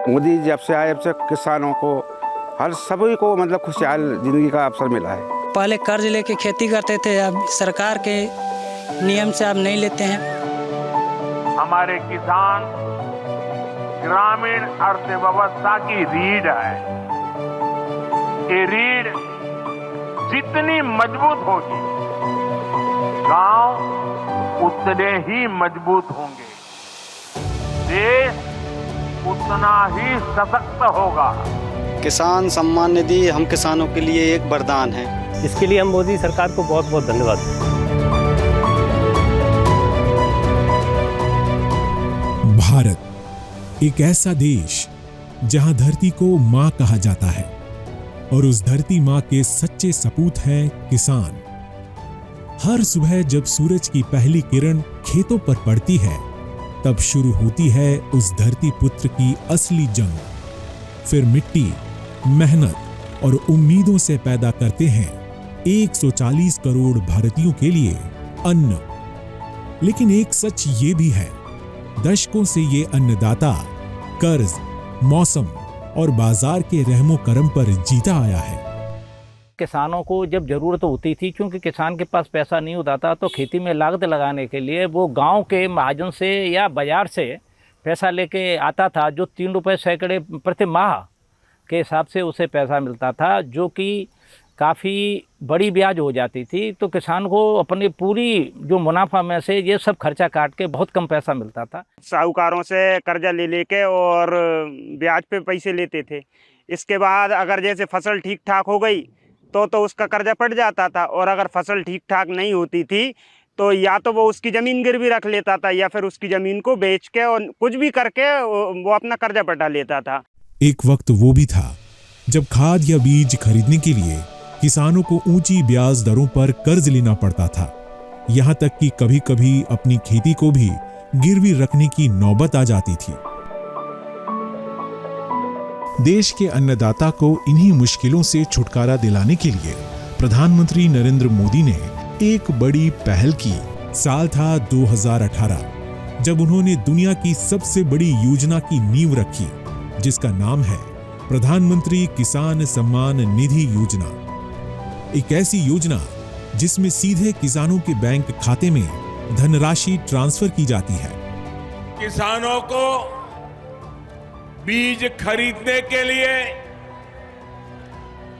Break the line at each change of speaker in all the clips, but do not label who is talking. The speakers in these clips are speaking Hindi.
मोदी जब से आए, जब से किसानों को हर सभी को मतलब खुशहाल जिंदगी का अवसर मिला है।
पहले कर्ज लेके खेती करते थे, अब सरकार के नियम से अब नहीं लेते हैं।
हमारे किसान ग्रामीण अर्थव्यवस्था की रीढ़ है। ये रीढ़ जितनी मजबूत होगी, गांव उतने ही मजबूत होंगे, देश उतना ही सशक्त होगा।
किसान सम्मान निधि हम किसानों के लिए एक वरदान है।
इसके लिए हम मोदी सरकार को बहुत बहुत धन्यवाद देते हैं।
भारत एक ऐसा देश जहां धरती को मां कहा जाता है और उस धरती मां के सच्चे सपूत हैं किसान। हर सुबह जब सूरज की पहली किरण खेतों पर पड़ती है, तब शुरू होती है उस धरती पुत्र की असली जंग। फिर मिट्टी, मेहनत और उम्मीदों से पैदा करते हैं 140 करोड़ भारतीयों के लिए अन्न। लेकिन एक सच ये भी है, दशकों से ये अन्नदाता कर्ज, मौसम और बाजार के रहमो करम पर जीता आया है।
किसानों को जब जरूरत होती थी, क्योंकि किसान के पास पैसा नहीं होता था, तो खेती में लागत लगाने के लिए वो गांव के महाजन से या बाजार से पैसा लेके आता था, जो 3 रुपये सैकड़े प्रति माह के हिसाब से उसे पैसा मिलता था, जो कि काफ़ी बड़ी ब्याज हो जाती थी। तो किसान को अपनी पूरी जो मुनाफा में से ये सब खर्चा काट के बहुत कम पैसा मिलता था।
साहूकारों से कर्जा ले लेके और ब्याज पे पैसे लेते थे। इसके बाद अगर जैसे फसल ठीक ठाक हो गई तो उसका कर्जा पड़ जाता था, और अगर फसल ठीक ठाक नहीं होती थी तो या तो वो उसकी ज़मीन गिरवी रख लेता था या फिर उसकी ज़मीन को बेच के और कुछ भी करके वो अपना कर्जा पटा लेता था।
एक वक्त वो भी था जब खाद या बीज खरीदने के लिए किसानों को ऊंची ब्याज दरों पर कर्ज लेना पड़ता था, यहां तक कि कभी-कभी अपनी खेती को भी गिरवी रखने की नौबत आ जाती थी। देश के अन्नदाता को इन्हीं मुश्किलों से छुटकारा दिलाने के लिए प्रधानमंत्री नरेंद्र मोदी ने एक बड़ी पहल की। साल था 2018, जब उन्होंने दुनिया की सबसे बड़ी योजना की नींव रखी, जिसका नाम है प्रधानमंत्री किसान सम्मान निधि योजना। एक ऐसी योजना जिसमें सीधे किसानों के बैंक खाते में धनराशि ट्रांसफर की जाती है।
किसानों को बीज खरीदने के लिए,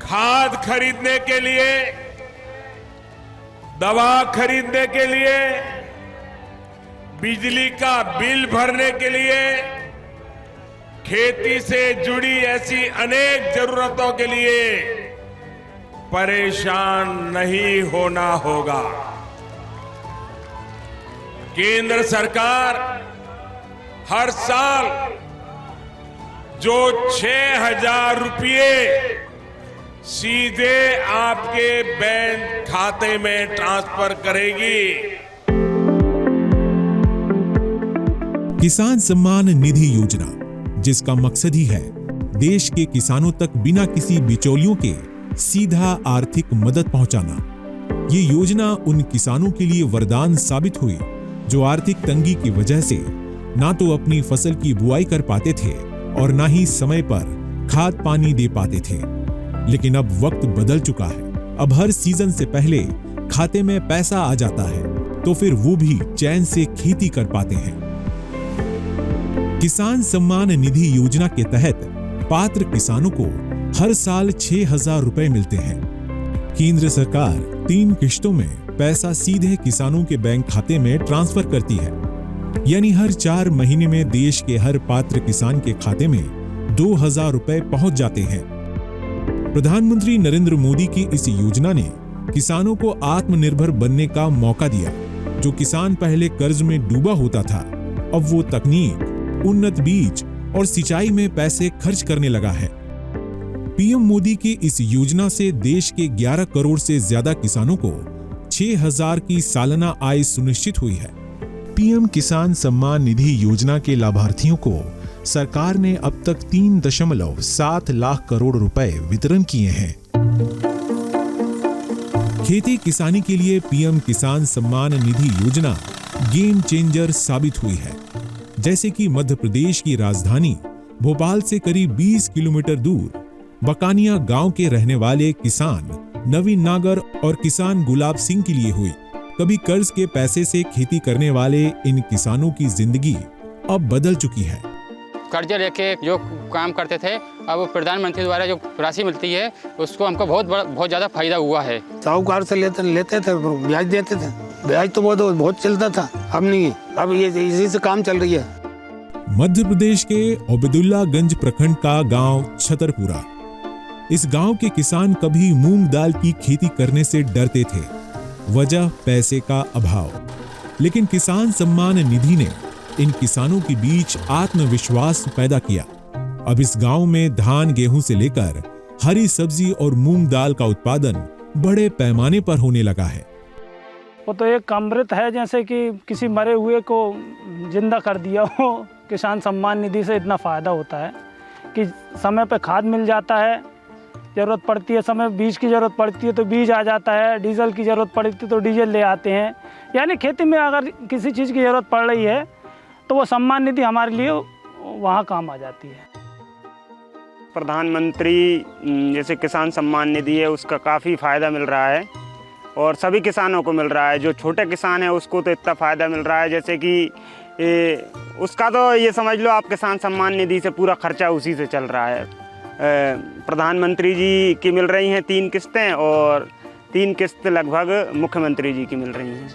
खाद खरीदने के लिए, दवा खरीदने के लिए, बिजली का बिल भरने के लिए, खेती से जुड़ी ऐसी अनेक जरूरतों के लिए परेशान नहीं होना होगा। केंद्र सरकार हर साल जो 6,000 रुपये सीधे आपके बैंक खाते में ट्रांसफर करेगी।
किसान सम्मान निधि योजना, जिसका मकसद ही है देश के किसानों तक बिना किसी बिचौलियों के सीधा आर्थिक मदद पहुंचाना। ये योजना उन किसानों के लिए वरदान साबित हुई जो आर्थिक तंगी की वजह से ना तो अपनी फसल की बुआई कर पाते थे और ना ही समय पर खाद पानी दे पाते थे। लेकिन अब वक्त बदल चुका है। अब हर सीजन से पहले खाते में पैसा आ जाता है, तो फिर वो भी चैन से खेती कर पाते हैं। किसान सम्मान निधि योजना के तहत पात्र किसानों को हर साल 6,000 रुपए मिलते हैं। केंद्र सरकार 3 किश्तों में पैसा सीधे किसानों के बैंक खाते में ट्रांसफर करती है, यानी हर 4 महीने में देश के हर पात्र किसान के खाते में 2,000 रुपए पहुंच जाते हैं। प्रधानमंत्री नरेंद्र मोदी की इस योजना ने किसानों को आत्मनिर्भर बनने का मौका दिया। जो किसान पहले कर्ज में डूबा होता था, अब वो तकनीक, उन्नत बीज और सिंचाई में पैसे खर्च करने लगा है। पीएम मोदी की इस योजना से देश के 11 करोड़ से ज्यादा किसानों को 6,000 की सालाना आय सुनिश्चित हुई है। पीएम किसान सम्मान निधि योजना के लाभार्थियों को सरकार ने अब तक 3.7 लाख करोड़ रुपए वितरण किए हैं। खेती किसानी के लिए पीएम किसान सम्मान निधि योजना गेम चेंजर साबित हुई है। जैसे कि मध्य प्रदेश की राजधानी भोपाल से करीब 20 किलोमीटर दूर बकानिया गांव के रहने वाले किसान नवीन नागर और किसान गुलाब सिंह के लिए हुई। कभी कर्ज के पैसे से खेती करने वाले इन किसानों की जिंदगी अब बदल चुकी है।
कर्ज लेके जो काम करते थे, अब प्रधानमंत्री द्वारा जो राशि मिलती है उसको हमको बहुत ज़्यादा फायदा हुआ है।
साहूकार से लेते थे, ब्याज देते थे, ब्याज तो बहुत चलता था, अब नहीं, अब ये इसी से काम चल रही है।
मध्य प्रदेश के ओबेदुल्लागंज प्रखंड का गांव छतरपुरा। इस गांव के किसान कभी मूंग दाल की खेती करने से डरते थे, वजह पैसे का अभाव। लेकिन किसान सम्मान निधि ने इन किसानों के बीच आत्मविश्वास पैदा किया। अब इस गांव में धान गेहूं से लेकर हरी सब्जी और मूंग दाल का उत्पादन बड़े पैमाने पर होने लगा है।
वो तो एक अमृत है, जैसे कि किसी मरे हुए को जिंदा कर दिया हो। किसान सम्मान निधि से इतना फ़ायदा होता है कि समय पे खाद मिल जाता है, ज़रूरत पड़ती है समय बीज की ज़रूरत पड़ती है तो बीज आ जाता है, डीजल की ज़रूरत पड़ती है तो डीजल ले आते हैं। यानी खेती में अगर किसी चीज़ की ज़रूरत पड़ रही है तो वो सम्मान निधि हमारे लिए वहाँ काम आ जाती है।
प्रधानमंत्री जैसे किसान सम्मान निधि है उसका काफ़ी फ़ायदा मिल रहा है और सभी किसानों को मिल रहा है। जो छोटे किसान है उसको तो इतना फ़ायदा मिल रहा है जैसे कि उसका तो ये समझ लो आप किसान सम्मान निधि से पूरा खर्चा उसी से चल रहा है। प्रधानमंत्री जी की मिल रही हैं 3 किस्तें और 3 किस्त लगभग मुख्यमंत्री जी की मिल रही हैं।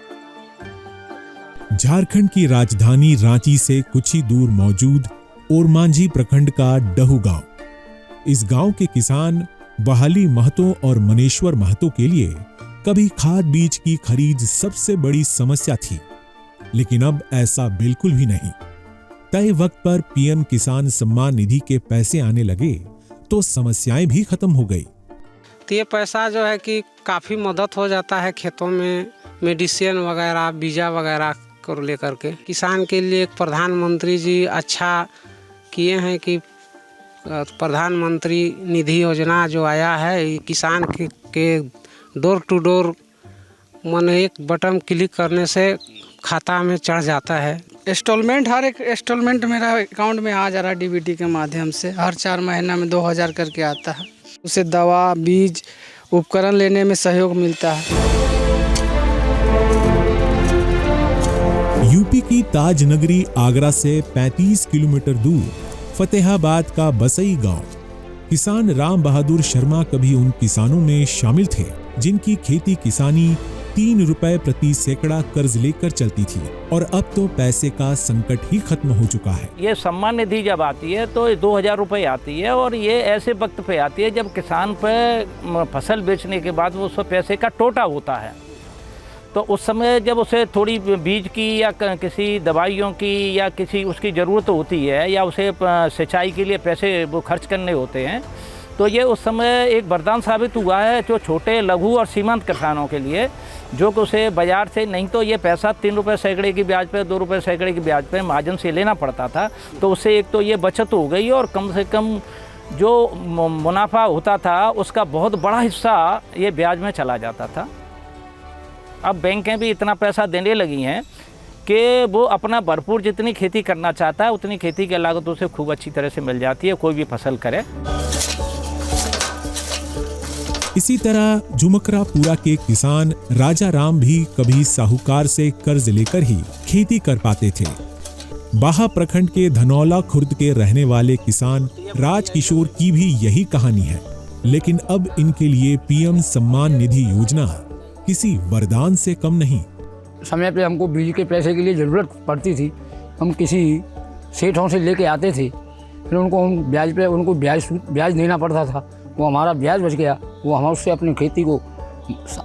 झारखंड की राजधानी रांची से कुछ ही दूर मौजूद ओरमांझी प्रखंड का डहू गांव। इस गांव के किसान बहाली महतो और मनेश्वर महतो के लिए कभी खाद बीज की खरीद सबसे बड़ी समस्या थी, लेकिन अब ऐसा बिल्कुल भी नहीं। तय वक्त पर पीएम किसान सम्मान निधि के पैसे आने लगे तो समस्याएं भी खत्म हो गई।
तो ये पैसा जो है कि काफ़ी मदद हो जाता है खेतों में, मेडिसिन वगैरह बीजा वगैरह को लेकर के। किसान के लिए प्रधानमंत्री जी अच्छा किए हैं कि प्रधानमंत्री निधि योजना जो आया है, किसान के डोर टू डोर माने एक बटन क्लिक करने से खाता में चढ़ जाता है।
इंस्टॉलमेंट हर एक इंस्टॉलमेंट मेरा अकाउंट में आ जा रहा है डीबीटी के माध्यम से। हर 4 महीना में 2000 करके आता है। उससे दवा बीज उपकरण लेने में सहयोग मिलता है।
यूपी की ताज नगरी आगरा से 35 किलोमीटर दूर फतेहाबाद का बसई गांव। किसान राम बहादुर शर्मा कभी उन किसानों में शामिल थे जिनकी खेती किसानी 3 रुपए प्रति सैकड़ा कर्ज लेकर चलती थी, और अब तो पैसे का संकट ही खत्म हो चुका है।
ये सम्मान निधि जब आती है तो 2000 रुपये आती है, और ये ऐसे वक्त पे आती है जब किसान पे फसल बेचने के बाद वो उसको पैसे का टोटा होता है। तो उस समय जब उसे थोड़ी बीज की या किसी दवाइयों की या किसी उसकी ज़रूरत होती है या उसे सिंचाई के लिए पैसे वो खर्च करने होते हैं, तो ये उस समय एक वरदान साबित हुआ है जो छोटे लघु और सीमांत किसानों के लिए, जो कि उसे बाज़ार से नहीं तो ये पैसा 3 रुपये सैकड़े की ब्याज पे 2 रुपये सैकड़े की ब्याज पे महाजन से लेना पड़ता था। तो उससे एक तो ये बचत हो गई और कम से कम जो मुनाफा होता था उसका बहुत बड़ा हिस्सा ये ब्याज में चला जाता था। अब बैंकें भी इतना पैसा देने लगी हैं कि वो अपना भरपूर जितनी खेती करना चाहता है उतनी खेती की लागत उसे खूब अच्छी तरह से मिल जाती है, कोई भी फसल करे।
इसी तरह झुमकरापुरा के किसान राजा राम भी कभी साहूकार से कर्ज लेकर ही खेती कर पाते थे। बाहा प्रखंड के धनौला खुर्द के रहने वाले किसान राजकिशोर की भी यही कहानी है, लेकिन अब इनके लिए पीएम सम्मान निधि योजना किसी वरदान से कम नहीं।
समय पे हमको बीज के पैसे के लिए ज़रूरत पड़ती थी, हम किसी सेठों से लेके आते थे, फिर उनको हम ब्याज पे उनको ब्याज देना पड़ता था। वो हमारा ब्याज बच गया, वो हम उससे अपनी खेती को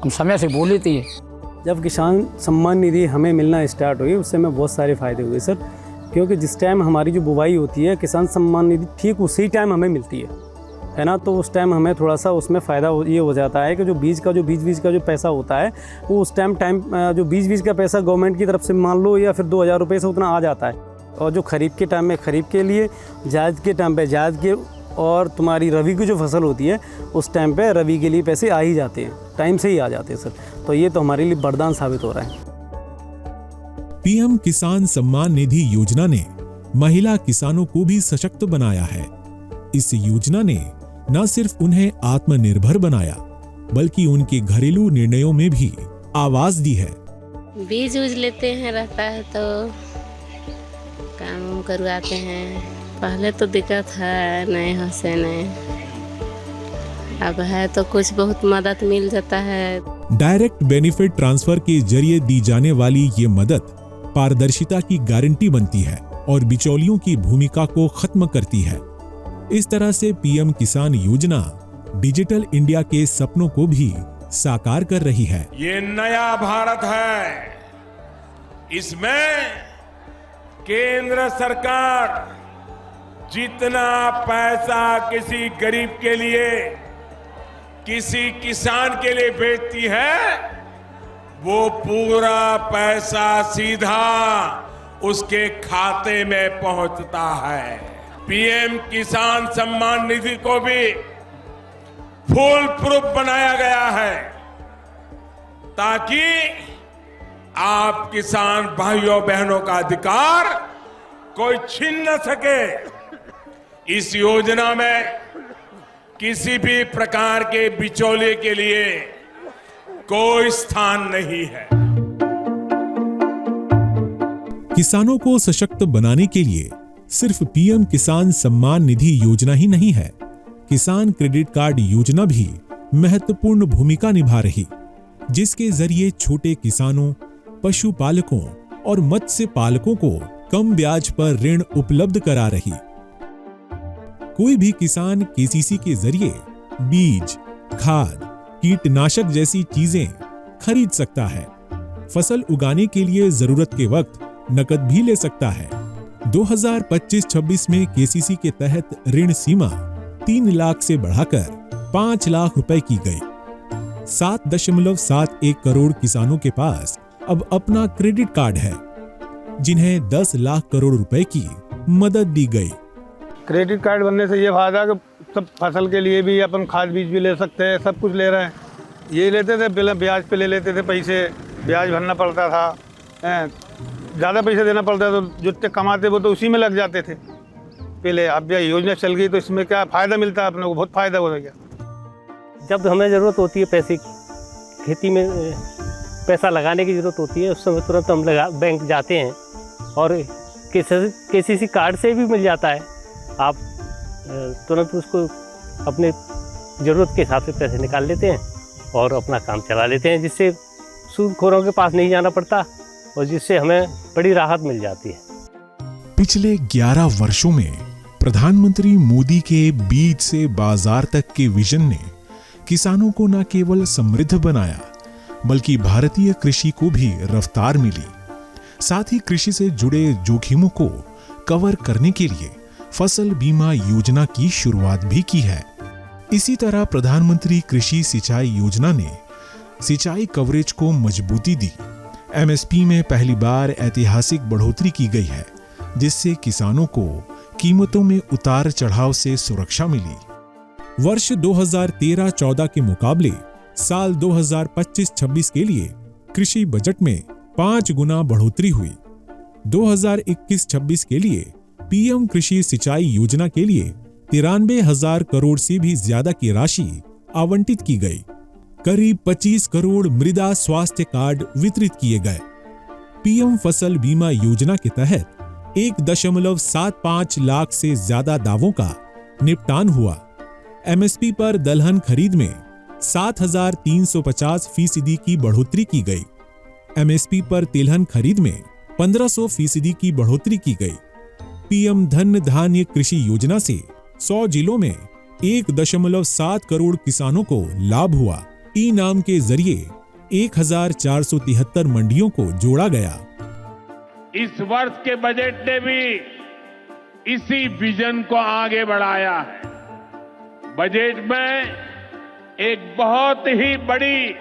समय से बो लेती है।
जब किसान सम्मान निधि हमें मिलना स्टार्ट हुई उससे हमें बहुत सारे फ़ायदे हुए सर, क्योंकि जिस टाइम हमारी जो बुवाई होती है किसान सम्मान निधि ठीक उसी टाइम हमें मिलती है ना, तो उस टाइम हमें थोड़ा सा उसमें फ़ायदा ये हो जाता है कि जो बीज का जो पैसा होता है वो उस टाइम जो बीज का पैसा गवर्नमेंट की तरफ से मान लो या फिर 2000 रुपये से उतना आ जाता है, और जो खरीफ के टाइम में खरीफ के लिए, जायद के टाइम पे जायद के, और तुम्हारी रबी की जो फसल होती है उस टाइम पे रबी के लिए पैसे आ ही जाते हैं, टाइम से ही आ जाते हैं सर। तो ये तो हमारे लिए वरदान साबित हो रहा है।
पीएम किसान सम्मान निधि योजना ने महिला किसानों को भी सशक्त बनाया है। इस योजना ने न सिर्फ उन्हें आत्मनिर्भर बनाया, बल्कि उनके घरेलू निर्णयों में भी आवाज दी है।
बीज उज लेते हैं, रहता है तो काम करवाते हैं। पहले तो दिक्कत है, नहीं हो से नहीं, अब है तो कुछ बहुत मदद मिल जाता है।
डायरेक्ट बेनिफिट ट्रांसफर के जरिए दी जाने वाली ये मदद पारदर्शिता की गारंटी बनती है और बिचौलियों की भूमिका को खत्म करती है। इस तरह से पीएम किसान योजना डिजिटल इंडिया के सपनों को भी साकार कर रही है।
ये नया भारत है, इसमें केंद्र सरकार जितना पैसा किसी गरीब के लिए, किसी किसान के लिए भेजती है, वो पूरा पैसा सीधा उसके खाते में पहुंचता है। पीएम किसान सम्मान निधि को भी फुल प्रूफ बनाया गया है ताकि आप किसान भाइयों बहनों का अधिकार कोई छीन न सके। इस योजना में किसी भी प्रकार के बिचौलिए के लिए कोई स्थान नहीं है।
किसानों को सशक्त बनाने के लिए सिर्फ पीएम किसान सम्मान निधि योजना ही नहीं है, किसान क्रेडिट कार्ड योजना भी महत्वपूर्ण भूमिका निभा रही, जिसके जरिए छोटे किसानों, पशुपालकों और मत्स्य पालकों को कम ब्याज पर ऋण उपलब्ध करा रही। कोई भी किसान केसीसी के जरिए बीज, खाद, कीटनाशक जैसी चीजें खरीद सकता है। फसल उगाने के लिए जरूरत के वक्त नकद भी ले सकता है। 2025-26 में केसीसी के तहत ऋण सीमा 3 लाख से बढ़ाकर 5 लाख रुपए की गई। 7.71 करोड़ किसानों के पास अब अपना क्रेडिट कार्ड है, जिन्हें 10 लाख करोड़ रुपए की मदद दी गई।
क्रेडिट कार्ड बनने से ये फायदा कि सब फसल के लिए भी अपन खाद बीज भी ले सकते हैं, सब कुछ ले रहे हैं। ये लेते थे पहले ब्याज पे ले लेते थे, पैसे ब्याज भरना पड़ता था, ज़्यादा पैसे देना पड़ता था, तो जितने कमाते वो तो उसी में लग जाते थे पहले। अब यह योजना चल गई तो इसमें क्या फ़ायदा मिलता है, अपने को बहुत फ़ायदा हो गया।
जब हमें ज़रूरत होती है पैसे की, खेती में पैसा लगाने की ज़रूरत होती है, उस समय तुरंत हम बैंक जाते हैं और केसीसी कार्ड से भी मिल जाता है। आप तुरंत उसको अपने ज़रूरत के हिसाब से पैसे निकाल लेते हैं और अपना काम चला लेते हैं, जिससे सूदखोरों के पास नहीं जाना पड़ता और जिससे हमें बड़ी राहत मिल जाती है।
पिछले 11 वर्षों में प्रधानमंत्री मोदी के बीज से बाजार तक के विजन ने किसानों को न केवल समृद्ध बनाया, बल्कि भारतीय कृषि को भी रफ्तार मिली। साथ ही कृषि से जुड़े जोखिमों को कवर करने के लिए फसल बीमा योजना की शुरुआत भी की है। इसी तरह प्रधानमंत्री कृषि सिंचाई योजना ने सिंचाई कवरेज को मजबूती दी। एमएसपी में पहली बार ऐतिहासिक बढ़ोतरी की गई है, जिससे किसानों को कीमतों में उतार चढ़ाव से सुरक्षा मिली। वर्ष 2013-14 के मुकाबले साल 2025-26 के लिए कृषि बजट में 5 गुना बढ़ोतरी हुई। 2021-26 के लिए पीएम कृषि सिंचाई योजना के लिए 93,000 करोड़ से भी ज्यादा की राशि आवंटित की गई। करीब 25 करोड़ मृदा स्वास्थ्य कार्ड वितरित किए गए। पीएम फसल बीमा योजना के तहत 1.75 लाख से ज्यादा दावों का निपटान हुआ। एमएसपी पर दलहन खरीद में 7,350% की बढ़ोतरी की गई। एमएसपी पर तिलहन खरीद में 1,500% की बढ़ोतरी की गई। पीएम धन धान्य कृषि योजना से 100 जिलों में 1.7 करोड़ किसानों को लाभ हुआ। ई नाम के जरिए 1,473 मंडियों को जोड़ा गया।
इस वर्ष के बजट ने भी इसी विजन को आगे बढ़ाया है। बजट में एक बहुत ही बड़ी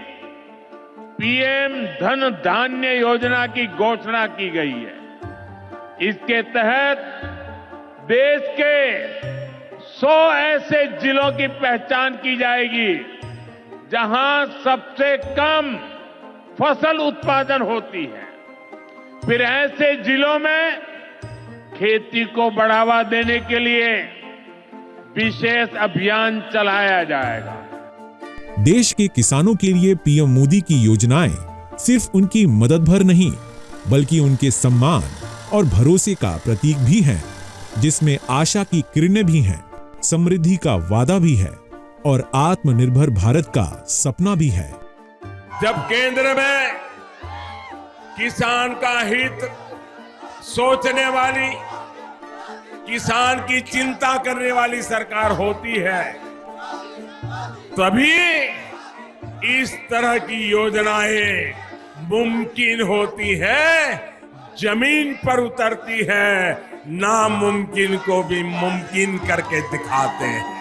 पीएम धन धान्य योजना की घोषणा की गई है। इसके तहत देश के 100 ऐसे जिलों की पहचान की जाएगी जहां सबसे कम फसल उत्पादन होती है। फिर ऐसे जिलों में खेती को बढ़ावा देने के लिए विशेष अभियान चलाया जाएगा।
देश के किसानों के लिए पीएम मोदी की योजनाएं सिर्फ उनकी मदद भर नहीं, बल्कि उनके सम्मान और भरोसे का प्रतीक भी हैं, जिसमें आशा की किरणें भी हैं, समृद्धि का वादा भी है और आत्मनिर्भर भारत का सपना भी है।
जब केंद्र में किसान का हित सोचने वाली, किसान की चिंता करने वाली सरकार होती है, तभी इस तरह की योजनाएं मुमकिन होती है, जमीन पर उतरती है, नामुमकिन को भी मुमकिन करके दिखाते हैं।